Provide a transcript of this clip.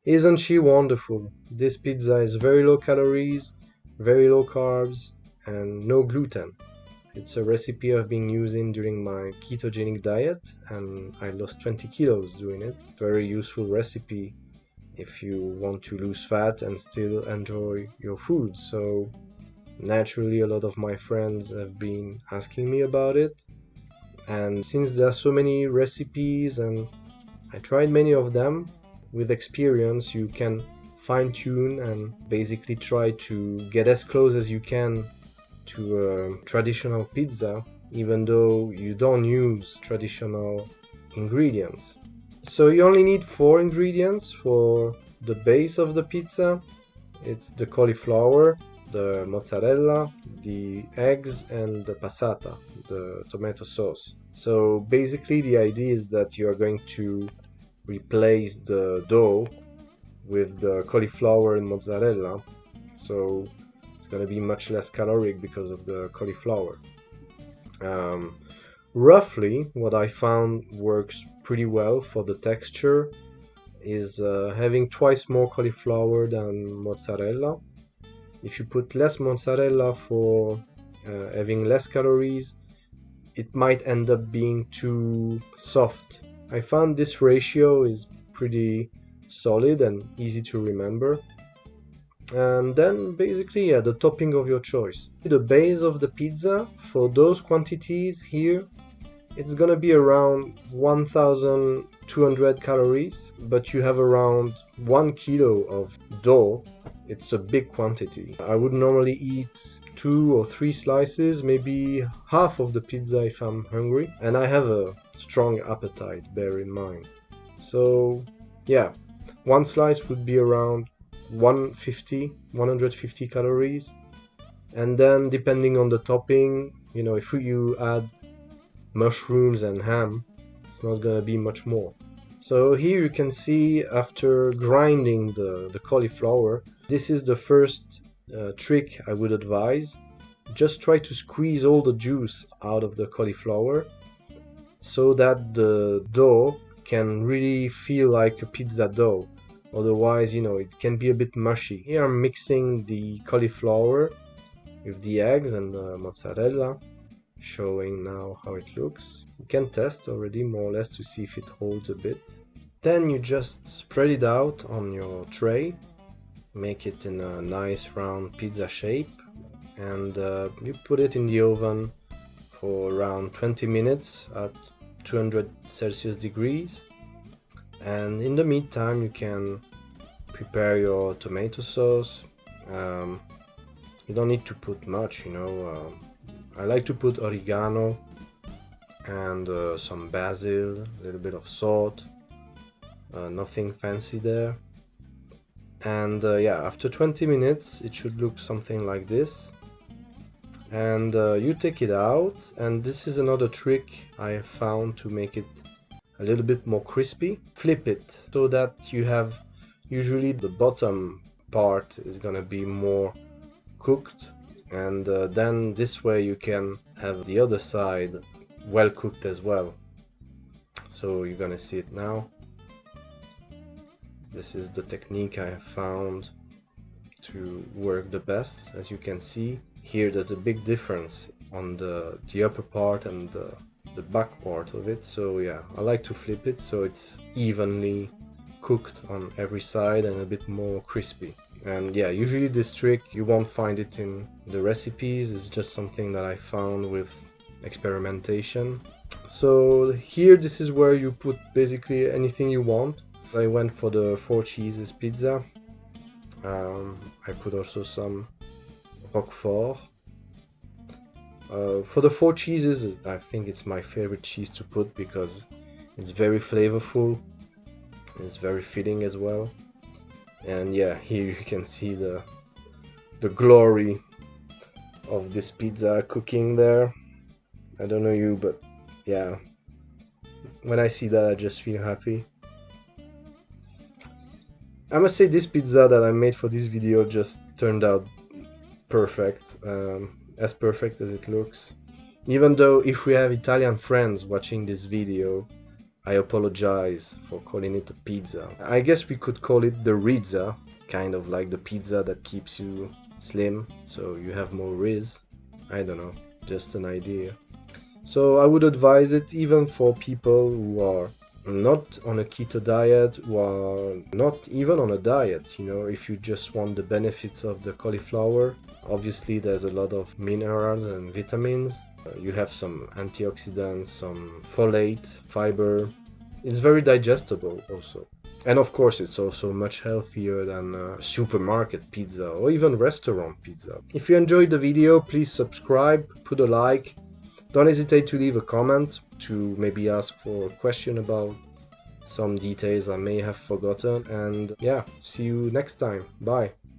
Isn't she wonderful? This pizza is very low calories, very low carbs, and no gluten. It's a recipe I've been using during my ketogenic diet, and I lost 20 kilos doing it. Very useful recipe if you want to lose fat and still enjoy your food. So naturally, a lot of my friends have been asking me about it. And since there are so many recipes and I tried many of them, with experience you can fine tune and basically try to get as close as you can to a traditional pizza, even though you don't use traditional ingredients. So you only need 4 ingredients for the base of the pizza. It's the cauliflower, the mozzarella, the eggs, and the passata, the tomato sauce. So basically the idea is that you are going to replace the dough with the cauliflower and mozzarella, so it's going to be much less caloric because of the cauliflower. Roughly what I found works pretty well for the texture is having twice more cauliflower than mozzarella. If you put less mozzarella for having less calories, it might end up being too soft. I found this ratio is pretty solid and easy to remember. And then basically, the topping of your choice. The base of the pizza, for those quantities here, it's gonna be around 1200 calories, but you have around 1 kilo of dough. It's a big quantity. I would normally eat 2 or 3 slices, maybe half of the pizza if I'm hungry, and I have a strong appetite, bear in mind. So yeah, one slice would be around 150 calories, and then depending on the topping, if you add mushrooms and ham, it's not gonna be much more. So here you can see, after grinding the cauliflower, this is the first trick I would advise. Just try to squeeze all the juice out of the cauliflower so that the dough can really feel like a pizza dough. Otherwise, it can be a bit mushy. Here I'm mixing the cauliflower with the eggs and the mozzarella, showing now how it looks. You can test already more or less to see if it holds a bit. Then you just spread it out on your tray, make it in a nice round pizza shape, and you put it in the oven for around 20 minutes at 200 Celsius degrees. And in the meantime, you can prepare your tomato sauce. You don't need to put much, I like to put oregano and some basil, a little bit of salt, nothing fancy there. And yeah, after 20 minutes it should look something like this. And you take it out, and this is another trick I have found to make it a little bit more crispy. Flip it so that you have, usually the bottom part is gonna be more cooked, and then this way you can have the other side well cooked as well. So you're gonna see it now. This is the technique I have found to work the best. As you can see here, there's a big difference on the upper part and the back part of it. So yeah, I like to flip it so it's evenly cooked on every side and a bit more crispy. And yeah, usually this trick, you won't find it in the recipes. It's just something that I found with experimentation. So here, this is where you put basically anything you want. I went for the 4 cheeses pizza. I put also some Roquefort. For the 4 cheeses, I think it's my favorite cheese to put because it's very flavorful. It's very filling as well. And yeah, here you can see the glory of this pizza cooking there. I don't know you, but yeah, when I see that I just feel happy. I must say, this pizza that I made for this video just turned out perfect, as perfect as it looks. Even though if we have Italian friends watching this video, I apologize for calling it a pizza. I guess we could call it the Rizza, kind of like the pizza that keeps you slim, so you have more riz. I don't know, just an idea. So I would advise it even for people who are not on a keto diet, who are not even on a diet. If you just want the benefits of the cauliflower, obviously there's a lot of minerals and vitamins. You have some antioxidants, some folate, fiber. It's very digestible also. And of course, it's also much healthier than supermarket pizza or even restaurant pizza. If you enjoyed the video, please subscribe, put a like. Don't hesitate to leave a comment to maybe ask for a question about some details I may have forgotten. And yeah, see you next time. Bye.